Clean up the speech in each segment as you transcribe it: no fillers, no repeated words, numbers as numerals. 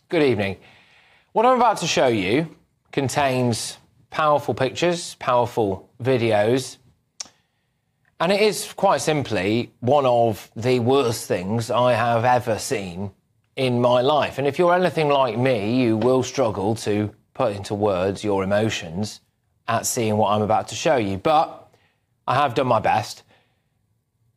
Good evening. What I'm about to show you contains powerful pictures, powerful videos, and it is quite simply one of the worst things I have ever seen in my life. And if you're anything like me, you will struggle to put into words your emotions at seeing what I'm about to show you. But I have done my best.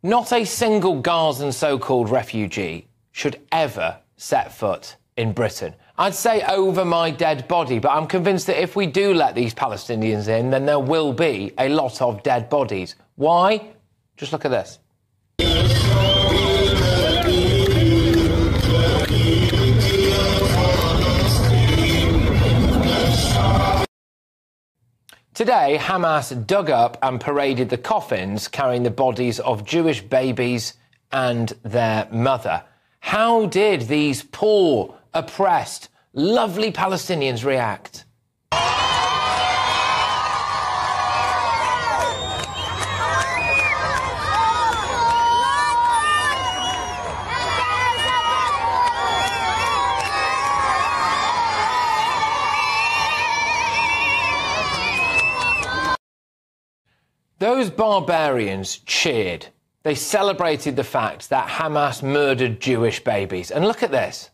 Not a single Gazan so-called refugee should ever set foot in Britain. I'd say over my dead body, but I'm convinced that if we do let these Palestinians in, then there will be a lot of dead bodies. Why? Just look at this. Today, Hamas dug up and paraded the coffins carrying the bodies of Jewish babies and their mother. How did these poor, oppressed, lovely Palestinians react? Those barbarians cheered. They celebrated the fact that Hamas murdered Jewish babies. And look at this.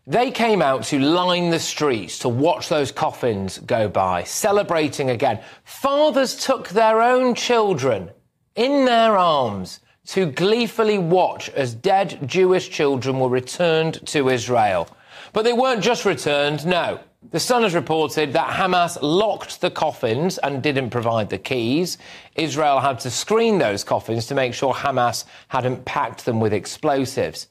They came out to line the streets to watch those coffins go by, celebrating again. Fathers took their own children in their arms to gleefully watch as dead Jewish children were returned to Israel. But they weren't just returned, no. The Sun has reported that Hamas locked the coffins and didn't provide the keys. Israel had to screen those coffins to make sure Hamas hadn't packed them with explosives.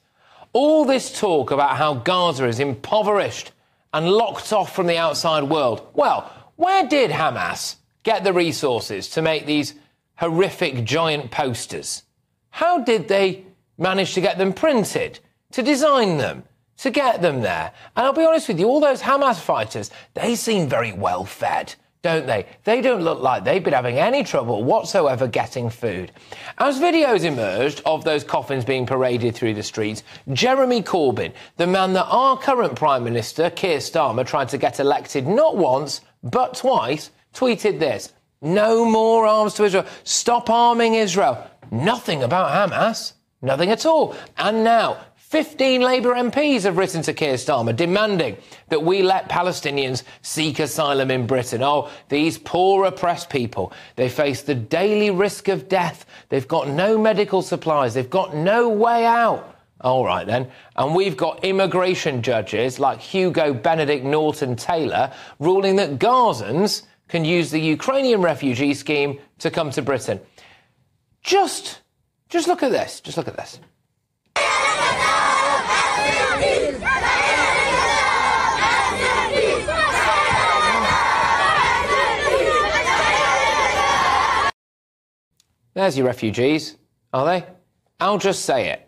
All this talk about how Gaza is impoverished and locked off from the outside world. Well, where did Hamas get the resources to make these horrific giant posters? How did they manage to get them printed, to design them, to get them there? And I'll be honest with you, all those Hamas fighters, they seem very well fed, don't they? They don't look like they've been having any trouble whatsoever getting food. As videos emerged of those coffins being paraded through the streets, Jeremy Corbyn, the man that our current Prime Minister, Keir Starmer, tried to get elected not once, but twice, tweeted this: "No more arms to Israel. Stop arming Israel." Nothing about Hamas. Nothing at all. And now, 15 Labour MPs have written to Keir Starmer demanding that we let Palestinians seek asylum in Britain. Oh, these poor oppressed people. They face the daily risk of death. They've got no medical supplies. They've got no way out. All right, then. And we've got immigration judges like Hugo Benedict Norton-Taylor ruling that Gazans can use the Ukrainian refugee scheme to come to Britain. Just look at this. Just look at this. There's your refugees, are they? I'll just say it.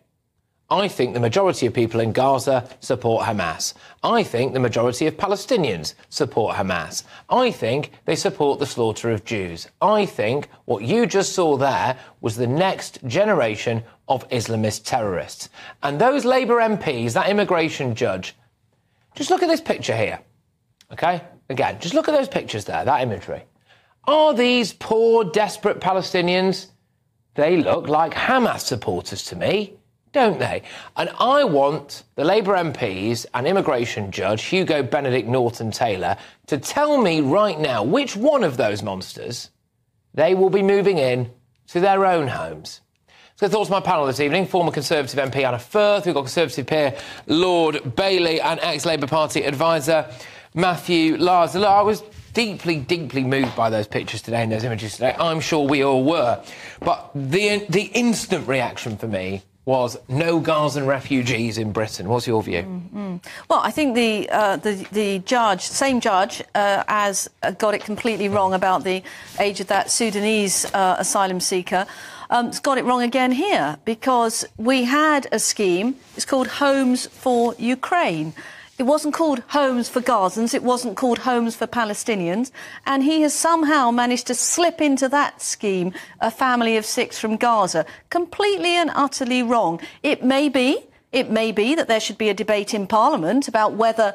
I think the majority of people in Gaza support Hamas. I think the majority of Palestinians support Hamas. I think they support the slaughter of Jews. I think what you just saw there was the next generation of Islamist terrorists. And those Labour MPs, that immigration judge, just look at this picture here, OK? Again, just look at those pictures there, that imagery. Are these poor, desperate Palestinians? They look like Hamas supporters to me, don't they? And I want the Labour MPs and immigration judge Hugo Benedict Norton-Taylor to tell me right now which one of those monsters they will be moving in to their own homes. So thoughts on my panel this evening: former Conservative MP Anna Firth, we've got Conservative peer Lord Bailey, and ex-Labour Party advisor Matthew Lars. Look, I was deeply, deeply moved by those pictures today and those images today. I'm sure we all were. But the instant reaction for me was no Gazan refugees in Britain. What's your view? Well, I think the judge, same judge, as got it completely wrong about the age of that Sudanese asylum seeker, has got it wrong again here, because we had a scheme. It's called Homes for Ukraine. It wasn't called Homes for Gazans, it wasn't called Homes for Palestinians, and he has somehow managed to slip into that scheme a family of 6 from Gaza. Completely and utterly wrong. It may be that there should be a debate in Parliament about whether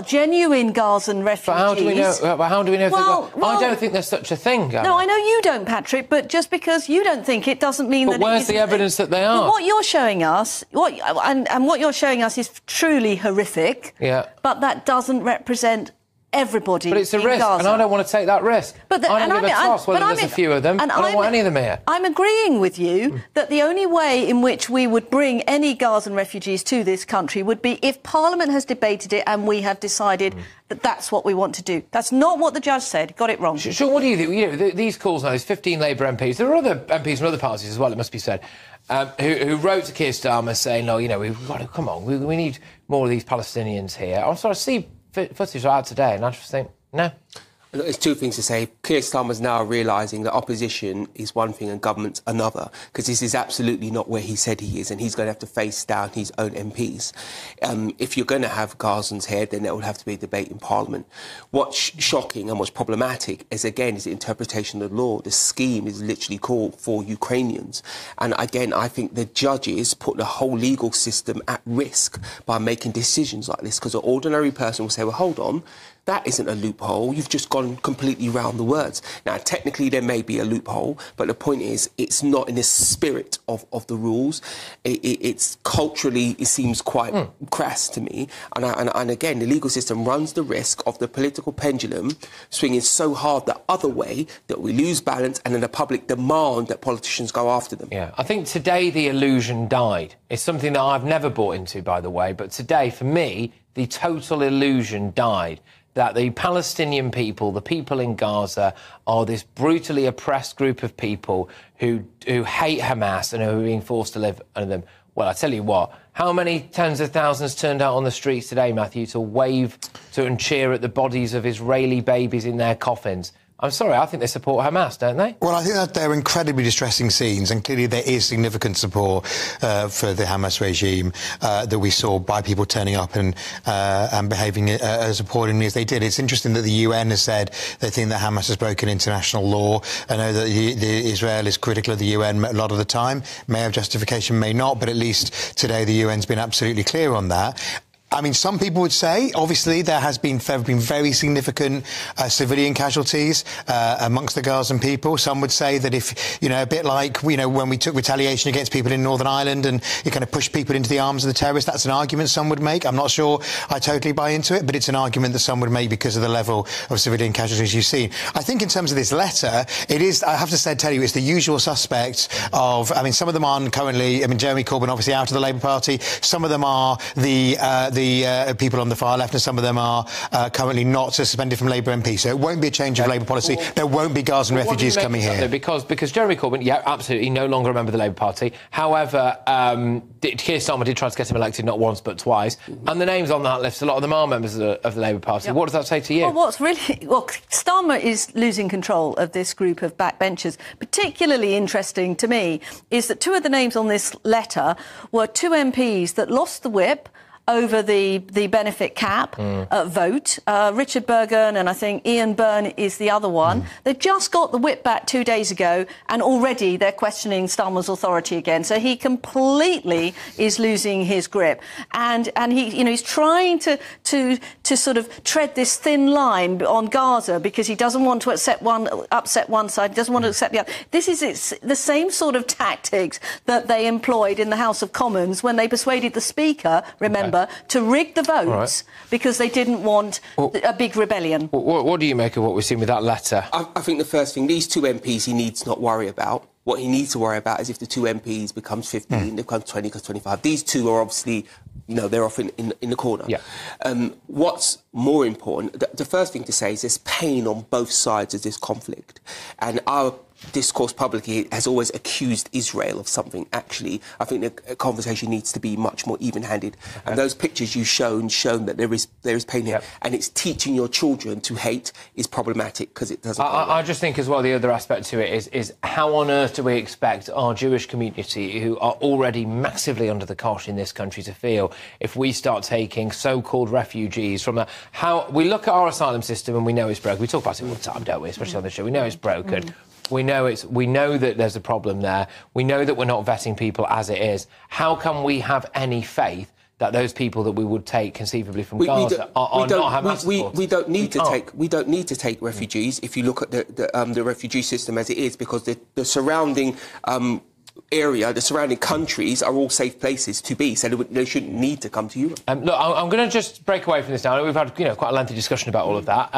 genuine Gazan refugees... But how do we know? Well, I don't think there's such a thing, Gavin. No, I know you don't, Patrick, but just because you don't think it doesn't mean that... But where's the evidence that they are? Well, what you're showing us, what you're showing us is truly horrific, but that doesn't represent everybody. But it's a risk, Gaza. and I don't want to take that risk. I don't give a toss whether there's a few of them. I don't want any of them here. I'm agreeing with you that the only way in which we would bring any Gazan refugees to this country would be if Parliament has debated it and we have decided that that's what we want to do. That's not what the judge said. Got it wrong. Sure, what do you think? You know, these calls now, there's 15 Labour MPs. There are other MPs from other parties as well, it must be said, who wrote to Keir Starmer saying, no, you know, we've got to, come on, we need more of these Palestinians here. I'm sorry, I see footage out today, and I just think, no. There's two things to say. Keir Starmer's now realising that opposition is one thing and government's another, because this is absolutely not where he said he is, and he's going to have to face down his own MPs. If you're going to have Gazans here, then there will have to be a debate in Parliament. What's shocking and what's problematic is, again, is the interpretation of the law. The scheme is literally called for Ukrainians. And again, I think the judges put the whole legal system at risk by making decisions like this, because an ordinary person will say, well, hold on, that isn't a loophole. You've just gone completely round the words. Now, technically, there may be a loophole, but the point is, it's not in the spirit of the rules. It's culturally, it seems quite crass to me. And again, the legal system runs the risk of the political pendulum swinging so hard the other way that we lose balance, and then the public demand that politicians go after them. Yeah, I think today the illusion died. It's something that I've never bought into, by the way, but today, for me, the total illusion died. That the Palestinian people, the people in Gaza, are this brutally oppressed group of people who hate Hamas and who are being forced to live under them. Well, I tell you what, how many tens of thousands turned out on the streets today, Matthew, to wave and cheer at the bodies of Israeli babies in their coffins? I'm sorry, I think they support Hamas, don't they? Well, I think that they're incredibly distressing scenes, and clearly there is significant support for the Hamas regime that we saw by people turning up and behaving as appallingly as they did. It's interesting that the UN has said they think that Hamas has broken international law. I know that Israel is critical of the UN a lot of the time, may have justification, may not, but at least today the UN's been absolutely clear on that. I mean, some people would say, obviously, there have been very significant civilian casualties amongst the Gazan people. Some would say that if, you know, a bit like, you know, when we took retaliation against people in Northern Ireland and you kind of pushed people into the arms of the terrorists, that's an argument some would make. I'm not sure I totally buy into it, but it's an argument that some would make because of the level of civilian casualties you've seen. I think in terms of this letter, it is, I have to tell you, it's the usual suspects of, I mean, some of them aren't currently, I mean, Jeremy Corbyn obviously out of the Labour Party. Some of them are the people on the far left, and some of them are currently not suspended from Labour MP. So it won't be a change of Labour policy. There won't be Gazan refugees coming here. Because Jeremy Corbyn, yeah, absolutely, no longer a member of the Labour Party. However, Keir Starmer did try to get him elected not once but twice. And the names on that list, a lot of them are members of the Labour Party. Yep. What does that say to you? Well, Starmer is losing control of this group of backbenchers. Particularly interesting to me is that 2 of the names on this letter were 2 MPs that lost the whip over the benefit cap vote. Richard Bergen and I think Ian Byrne is the other one. They just got the whip back 2 days ago, and already they're questioning Starmer's authority again. So he completely is losing his grip, and he, you know, he's trying to sort of tread this thin line on Gaza because he doesn't want to upset one side, doesn't want to accept the other. This is the same sort of tactics that they employed in the House of Commons when they persuaded the Speaker, remember, to rig the votes because they didn't want a big rebellion. What do you make of what we've seen with that letter? I think the first thing, these 2 MPs he needs not worry about. What he needs to worry about is if the 2 MPs becomes 15, they become 20, becomes 25. These 2 are obviously, you know, they're off in the corner. Yeah. What's more important, the first thing to say is there's pain on both sides of this conflict. And our discourse publicly has always accused Israel of something. Actually, I think the conversation needs to be much more even-handed. Okay. And those pictures you've shown that there is pain here, and it's teaching your children to hate is problematic because it doesn't. I just think as well the other aspect to it is how on earth do we expect our Jewish community, who are already massively under the cosh in this country, to feel if we start taking so-called refugees from how we look at our asylum system and we know it's broken. We talk about it all the time, don't we? Especially on the show, we know it's broken. We know that there's a problem there. We know that we're not vetting people as it is. How can we have any faith that those people that we would take conceivably from Gaza are not Hamas supporters? We don't need to take refugees if you look at the refugee system as it is, because the surrounding area, the surrounding countries are all safe places to be, so they shouldn't need to come to Europe. Look, I'm going to just break away from this now. We've had quite a lengthy discussion about all of that.